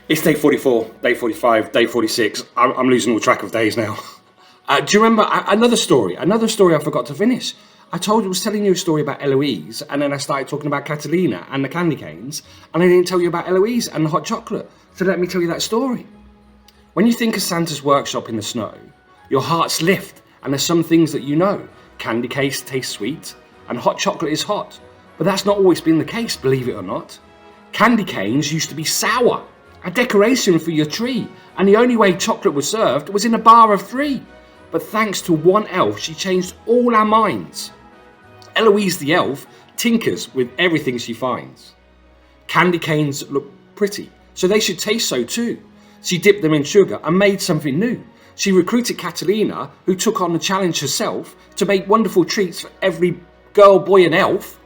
It's day 44, day 45, day 46. I'm losing all track of days now. Do you remember another story? Another story I forgot to finish. I was telling you a story about Heloise, and then I started talking about Catalina and the candy canes, and I didn't tell you about Heloise and the hot chocolate. So let me tell you that story. When you think of Santa's workshop in the snow, your hearts lift, and there's some things that you know. Candy canes taste sweet, and hot chocolate is hot. But that's not always been the case, believe it or not. Candy canes used to be sour, a decoration for your tree, and the only way chocolate was served was in a bar of 3. But thanks to one elf, she changed all our minds. Heloise the elf tinkers with everything she finds. Candy canes look pretty, so they should taste so too. She dipped them in sugar and made something new. She recruited Catalina, who took on the challenge herself, to make wonderful treats for every girl, boy and elf.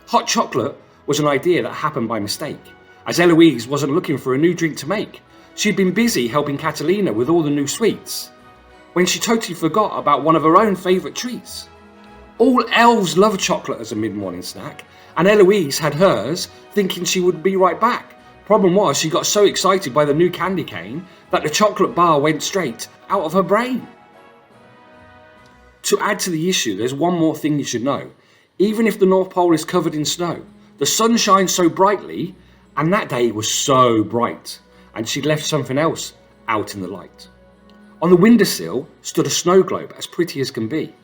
Hot chocolate was an idea that happened by mistake, as Heloise wasn't looking for a new drink to make. She'd been busy helping Catalina with all the new sweets, when she totally forgot about one of her own favourite treats. All elves love chocolate as a mid-morning snack, and Heloise had hers, thinking she would be right back. Problem was, she got so excited by the new candy cane that the chocolate bar went straight out of her brain. To add to the issue, there's one more thing you should know. Even if the North Pole is covered in snow, the sun shines so brightly, and that day was so bright, and she'd left something else out in the light. On the windowsill stood a snow globe as pretty as can be,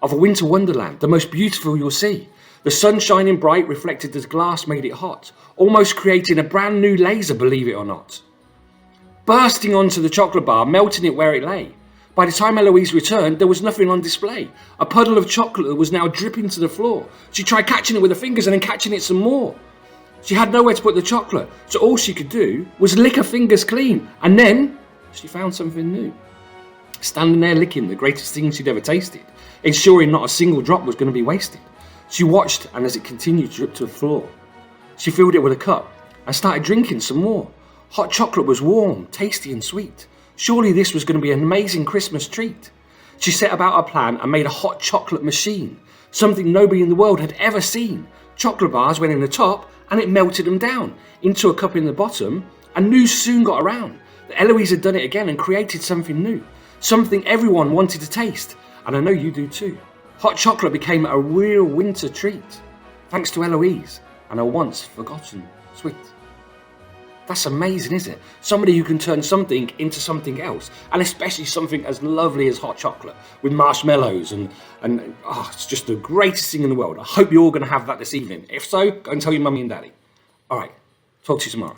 of a winter wonderland, the most beautiful you'll see. The sun shining bright reflected as glass made it hot, almost creating a brand new laser, believe it or not. Bursting onto the chocolate bar, melting it where it lay. By the time Heloise returned, there was nothing on display. A puddle of chocolate was now dripping to the floor. She tried catching it with her fingers and then catching it some more. She had nowhere to put the chocolate, so all she could do was lick her fingers clean, and then she found something new. Standing there licking the greatest thing she'd ever tasted, ensuring not a single drop was going to be wasted. She watched, and as it continued to drip to the floor, she filled it with a cup and started drinking some more. Hot chocolate was warm, tasty and sweet. Surely this was going to be an amazing Christmas treat. She set about her plan and made a hot chocolate machine, something nobody in the world had ever seen. Chocolate bars went in the top and it melted them down into a cup in the bottom, and news soon got around that Heloise had done it again and created something new, something everyone wanted to taste, and I know you do too. Hot chocolate became a real winter treat, thanks to Heloise and her once forgotten sweet. That's amazing, isn't it? Somebody who can turn something into something else, and especially something as lovely as hot chocolate with marshmallows and it's just the greatest thing in the world. I hope you're all going to have that this evening. If so, go and tell your mummy and daddy. All right, talk to you tomorrow.